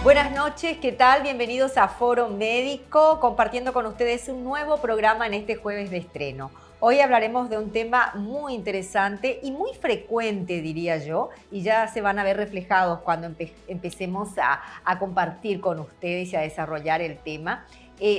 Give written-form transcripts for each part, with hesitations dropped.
Buenas noches, ¿qué tal? Bienvenidos a Foro Médico, compartiendo con ustedes un nuevo programa en este jueves de estreno. Hoy hablaremos de un tema muy interesante y muy frecuente, diría yo, y ya se van a ver reflejados cuando empecemos a compartir con ustedes y a desarrollar el tema.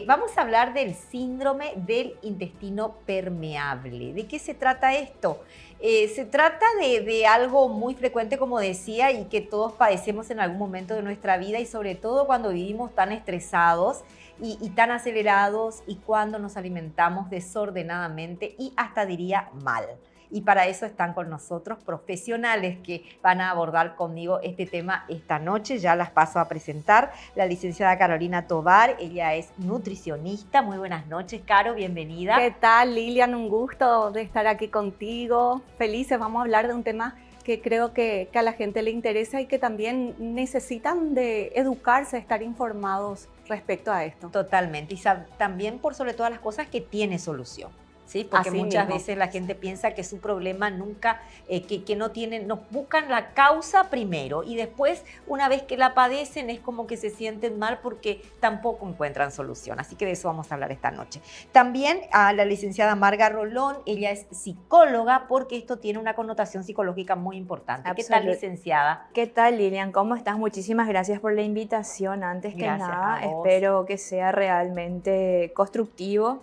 Vamos a hablar del síndrome del intestino permeable. ¿De qué se trata esto? Se trata de algo muy frecuente, como decía, y que todos padecemos en algún momento de nuestra vida y sobre todo cuando vivimos tan estresados y tan acelerados y cuando nos alimentamos desordenadamente y hasta diría mal. Y para eso están con nosotros profesionales que van a abordar conmigo este tema esta noche. Ya las paso a presentar. La licenciada Carolina Tovar, ella es nutricionista. Muy buenas noches, Caro, bienvenida. ¿Qué tal, Lilian? Un gusto de estar aquí contigo. Felices, vamos a hablar de un tema que creo que a la gente le interesa y que también necesitan de educarse, estar informados respecto a esto. Totalmente. Y también, por sobre todas las cosas, que tiene solución. Sí, porque Así muchas mismo. veces la gente piensa que su problema nunca, que no tienen, nos buscan la causa primero y después, una vez que la padecen, es como que se sienten mal porque tampoco encuentran solución. Así que de eso vamos a hablar esta noche. También a la licenciada Marga Rolón, ella es psicóloga porque esto tiene una connotación psicológica muy importante. ¿Qué tal, licenciada? ¿Qué tal, Lilian? ¿Cómo estás? Muchísimas gracias por la invitación. Antes que Gracias nada, a vos. espero que sea realmente constructiva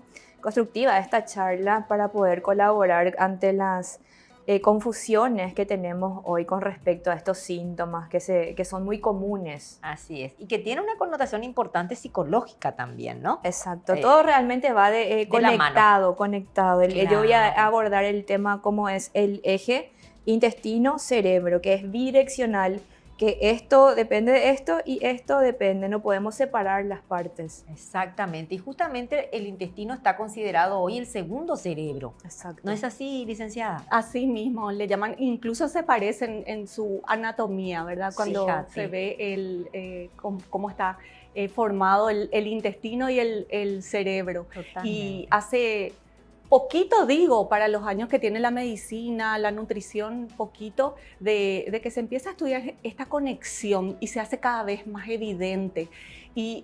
esta charla para poder colaborar ante las confusiones que tenemos hoy con respecto a estos síntomas que son muy comunes. Así es. Y que tiene una connotación importante psicológica también, ¿no? Exacto, todo realmente va conectado. Yo voy a Claro. abordar el tema como es el eje intestino-cerebro, que es bidireccional, que esto depende de esto y esto depende, no podemos separar las partes. Exactamente. Y justamente el intestino está considerado hoy el segundo cerebro. Exacto. ¿No es así, licenciada? Así mismo, le llaman, incluso se parecen en su anatomía, ¿verdad? Cuando Fíjate. se ve cómo está formado el intestino y el cerebro. Totalmente. Y hace poquito, digo, para los años que tiene la medicina, la nutrición, poquito de que se empieza a estudiar esta conexión y se hace cada vez más evidente. Y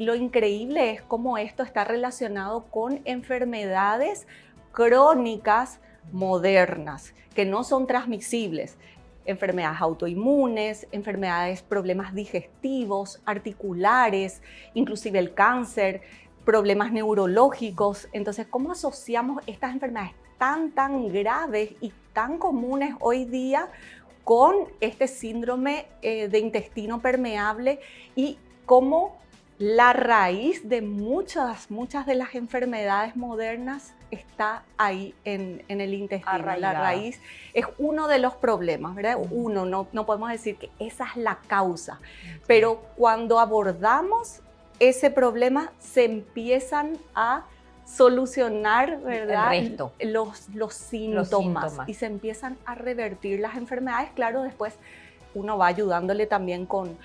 lo increíble es cómo esto está relacionado con enfermedades crónicas modernas, que no son transmisibles. Enfermedades autoinmunes, enfermedades, problemas digestivos, articulares, inclusive el cáncer, problemas neurológicos. Entonces, ¿cómo asociamos estas enfermedades tan graves y tan comunes hoy día con este síndrome de intestino permeable y cómo la raíz de muchas de las enfermedades modernas está ahí en el intestino? Arraigada. La raíz es uno de los problemas, ¿verdad? No podemos decir que esa es la causa, pero cuando abordamos ese problema se empiezan a solucionar, ¿verdad? El resto. Los síntomas y se empiezan a revertir las enfermedades. Claro, después uno va ayudándole también con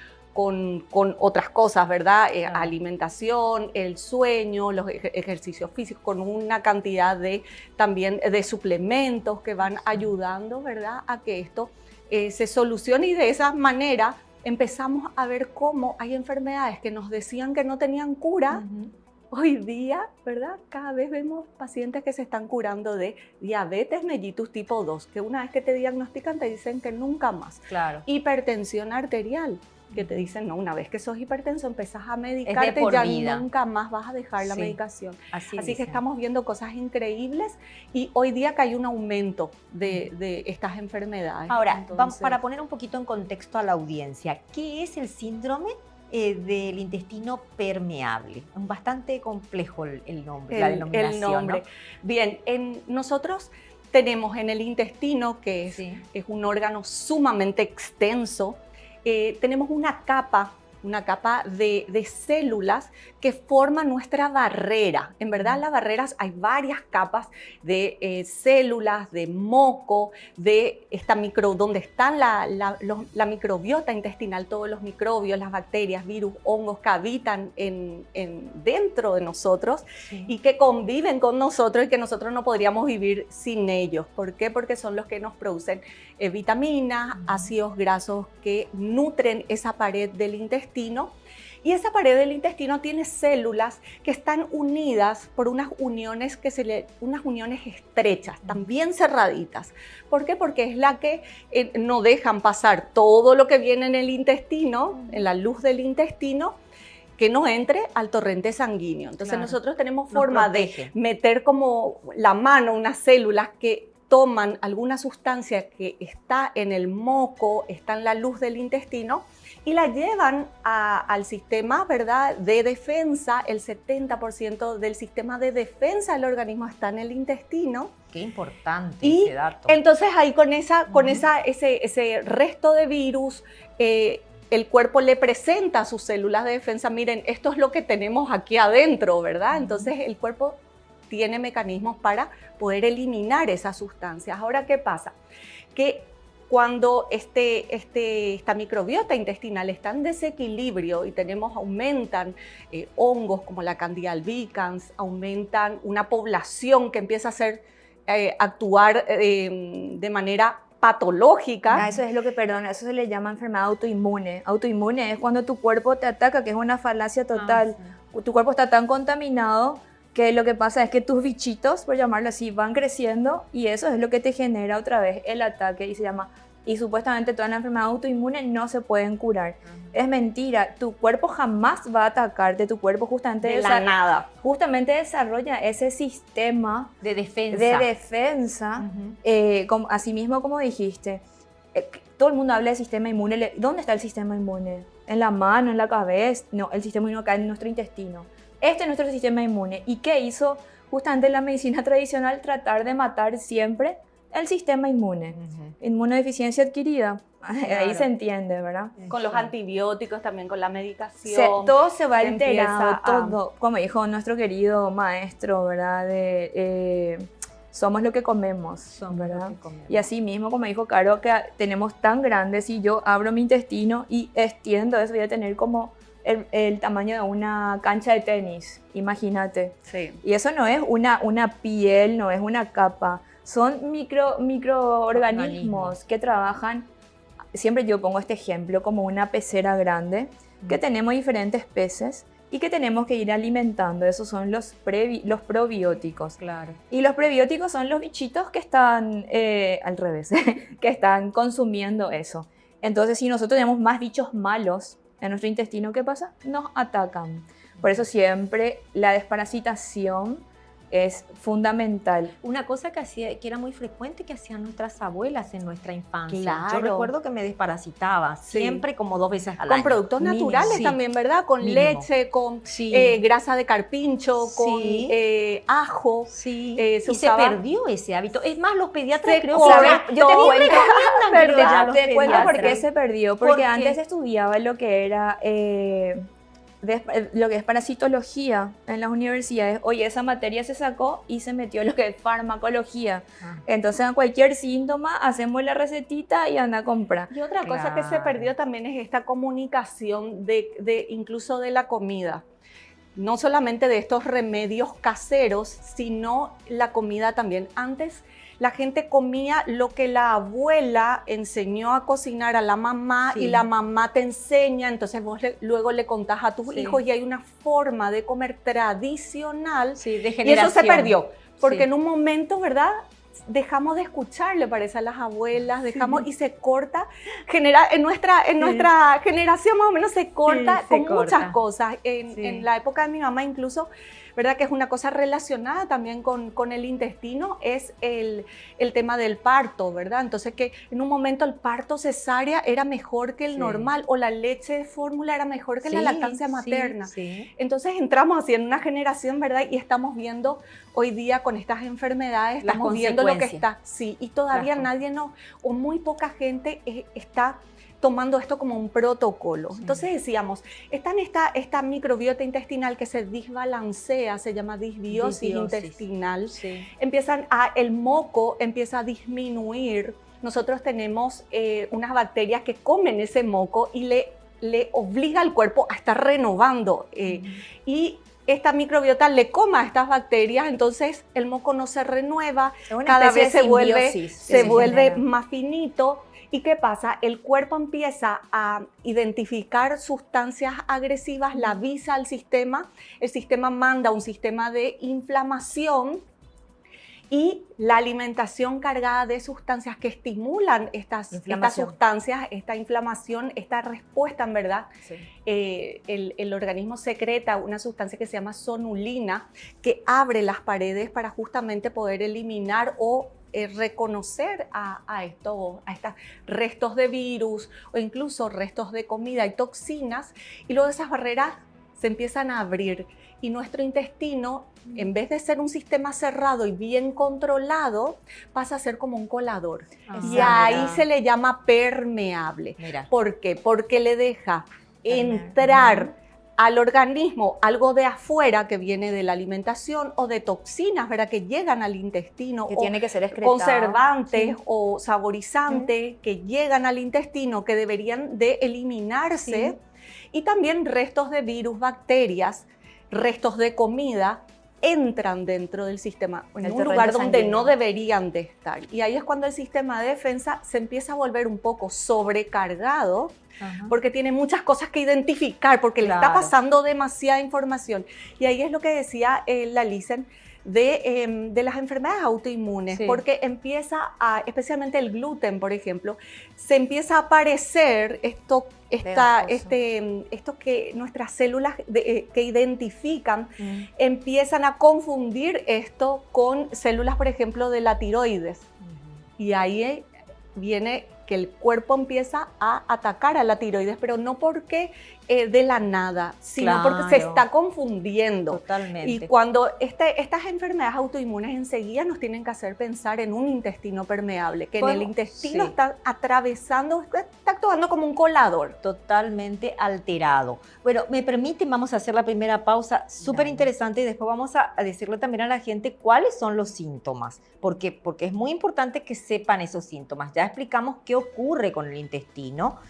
otras cosas, ¿verdad? Alimentación, el sueño, los ejercicios físicos, con una cantidad también de suplementos que van ayudando, ¿verdad? A que esto se solucione y de esa manera empezamos a ver cómo hay enfermedades que nos decían que no tenían cura. Hoy día, ¿verdad? Cada vez vemos pacientes que se están curando de diabetes mellitus tipo 2, que una vez que te diagnostican te dicen que nunca más. Claro. Hipertensión arterial, que te dicen, no, una vez que sos hipertenso empezás a medicarte, por ya vida. nunca más vas a dejar la Sí. medicación. Así que dicen. estamos viendo cosas increíbles y hoy día que hay un aumento de estas enfermedades. Ahora, Entonces, para poner un poquito en contexto a la audiencia, ¿qué es el síndrome del intestino permeable? Es bastante complejo el nombre, la denominación, el nombre. ¿no? Bien, nosotros tenemos en el intestino, que Sí. es un órgano sumamente extenso, tenemos una capa de células que forman nuestra barrera. En verdad, las barreras, hay varias capas de células, de moco, de esta donde están la microbiota intestinal, todos los microbios, las bacterias, virus, hongos que habitan dentro de nosotros, Sí. y que conviven con nosotros y que nosotros no podríamos vivir sin ellos. ¿Por qué? Porque son los que nos producen vitaminas, ácidos grasos que nutren esa pared del intestino intestino. Y esa pared del intestino tiene células que están unidas por unas uniones unas uniones estrechas, también cerraditas. ¿Por qué? Porque es la que no dejan pasar todo lo que viene en el intestino, en la luz del intestino, que no entre al torrente sanguíneo. Entonces nosotros tenemos forma de meter como la mano unas células que toman alguna sustancia que está en el moco, está en la luz del intestino, y la llevan al sistema, ¿verdad?, de defensa. El 70% del sistema de defensa del organismo está en el intestino. Qué importante y ese dato. Entonces ahí con ese resto de virus, el cuerpo le presenta a sus células de defensa, miren, esto es lo que tenemos aquí adentro, ¿verdad? Entonces el cuerpo tiene mecanismos para poder eliminar esas sustancias. Ahora, ¿qué pasa? Que cuando esta microbiota intestinal está en desequilibrio y aumentan hongos como la Candida albicans, aumentan una población que empieza a actuar de manera patológica. Eso es lo que, eso se le llama enfermedad autoinmune. Autoinmune es cuando tu cuerpo te ataca, que es una falacia total. Tu cuerpo está tan contaminado que lo que pasa es que tus bichitos, por llamarlo así, van creciendo y eso es lo que te genera otra vez el ataque y supuestamente toda la enfermedad autoinmune no se pueden curar. Es mentira, tu cuerpo jamás va a atacarte, tu cuerpo justamente de la nada. Justamente desarrolla ese sistema de defensa. Así mismo como dijiste, todo el mundo habla del sistema inmune. ¿Dónde está el sistema inmune? ¿En la mano, en la cabeza? No, el sistema inmune acá en nuestro intestino. Este es nuestro sistema inmune. ¿Y qué hizo justamente la medicina tradicional? Tratar de matar siempre el sistema inmune. Inmunodeficiencia adquirida. Claro. Ahí se entiende, ¿verdad? Con los antibióticos, también con la medicación. Todo se va alterando, todo. Como dijo nuestro querido maestro, ¿verdad? Somos lo que comemos, ¿verdad? Y así mismo, como dijo Caro, que tenemos tan grandes, si yo abro mi intestino y extiendo eso, voy a tener como el tamaño de una cancha de tenis, imagínate. Sí. Y eso no es una piel, no es una capa, son microorganismos que trabajan. Siempre yo pongo este ejemplo como una pecera grande, que tenemos diferentes peces y que tenemos que ir alimentando. Esos son los probióticos. Claro. Y los prebióticos son los bichitos que están, al revés, que están consumiendo eso. Entonces, si nosotros tenemos más bichos malos en nuestro intestino, ¿qué pasa? Nos atacan. Por eso siempre la desparasitación es fundamental. Una cosa que era muy frecuente que hacían nuestras abuelas en nuestra infancia. Claro. Yo recuerdo que me desparasitaba siempre como 2 veces al año. Con productos naturales también, ¿verdad? Con leche, con grasa de carpincho, con ajo. Sí. Se perdió ese hábito. Es más, los pediatras creo que... Yo te cuento por qué se perdió. Porque antes estudiaba lo que era... lo que es parasitología en las universidades. Oye, esa materia se sacó y se metió lo que es farmacología. Entonces a cualquier síntoma hacemos la recetita y anda a comprar. Y otra cosa que se perdió también es esta comunicación incluso de la comida. No solamente de estos remedios caseros, sino la comida también. Antes la gente comía lo que la abuela enseñó a cocinar a la mamá y la mamá te enseña, entonces vos luego le contás a tus hijos y hay una forma de comer tradicional de generación. Y eso se perdió, porque en un momento, ¿verdad?, dejamos de escucharle, parece, a las abuelas, y se corta, en nuestra generación más o menos se corta muchas cosas. En la época de mi mamá incluso, ¿verdad?, que es una cosa relacionada también con el intestino, es el tema del parto, ¿verdad? Entonces que en un momento el parto cesárea era mejor que el normal, o la leche de fórmula era mejor que la lactancia materna. Entonces entramos así en una generación, ¿verdad? Y estamos viendo hoy día con estas enfermedades, estamos viendo lo que está, y todavía nadie o muy poca gente está tomando esto como un protocolo. Entonces decíamos, está esta microbiota intestinal que se desbalancea, se llama disbiosis intestinal. El moco empieza a disminuir. Nosotros tenemos unas bacterias que comen ese moco y le obliga al cuerpo a estar renovando. Y esta microbiota le coma a estas bacterias, entonces el moco no se renueva, cada vez se vuelve más finito. ¿Y qué pasa? El cuerpo empieza a identificar sustancias agresivas, la avisa al sistema, el sistema manda un sistema de inflamación y la alimentación cargada de sustancias que estimulan estas sustancias, esta inflamación, esta respuesta, en verdad. Sí. El organismo secreta una sustancia que se llama sonulina, que abre las paredes para justamente poder eliminar o reconocer a estos restos de virus o incluso restos de comida y toxinas, y luego esas barreras se empiezan a abrir y nuestro intestino, en vez de ser un sistema cerrado y bien controlado, pasa a ser como un colador. Y ahí se le llama permeable. Mira. ¿Por qué? Porque le deja entrar al organismo algo de afuera que viene de la alimentación o de toxinas, ¿verdad? Que llegan al intestino, que tiene que ser excretado, conservantes o saborizantes que llegan al intestino que deberían de eliminarse, y también restos de virus, bacterias, restos de comida entran dentro del sistema en un lugar donde no deberían de estar. Y ahí es cuando el sistema de defensa se empieza a volver un poco sobrecargado, porque tiene muchas cosas que identificar, porque le está pasando demasiada información. Y ahí es lo que decía la Lisen de las enfermedades autoinmunes, porque empieza especialmente el gluten, por ejemplo, se empieza a aparecer esto que nuestras células que identifican empiezan a confundir esto con células, por ejemplo, de la tiroides. Y ahí viene que el cuerpo empieza a atacar a la tiroides, pero no porque de la nada, sino porque se está confundiendo. Totalmente. Y cuando estas enfermedades autoinmunes enseguida nos tienen que hacer pensar en un intestino permeable, que en el intestino está atravesando, está actuando como un colador. Totalmente alterado. Bueno, me permiten, vamos a hacer la primera pausa, súper interesante, y después vamos a decirle también a la gente cuáles son los síntomas, porque es muy importante que sepan esos síntomas. Ya explicamos qué ocurre con el intestino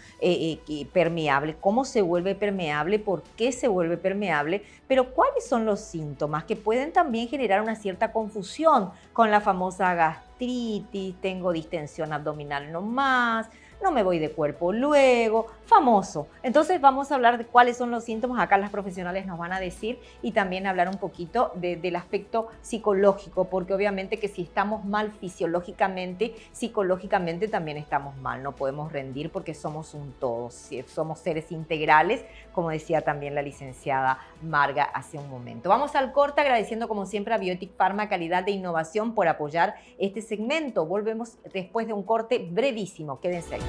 permeable, cómo se vuelve permeable, por qué se vuelve permeable, pero cuáles son los síntomas que pueden también generar una cierta confusión con la famosa gastritis, tengo distensión abdominal nomás, no me voy de cuerpo luego, famoso. Entonces vamos a hablar de cuáles son los síntomas, acá las profesionales nos van a decir, y también hablar un poquito del aspecto psicológico, porque obviamente que si estamos mal fisiológicamente, psicológicamente también estamos mal, no podemos rendir porque somos un todo, somos seres integrales, como decía también la licenciada Marga hace un momento. Vamos al corte, agradeciendo como siempre a Biotic Pharma Calidad de Innovación por apoyar este segmento. Volvemos después de un corte brevísimo, quédense ahí.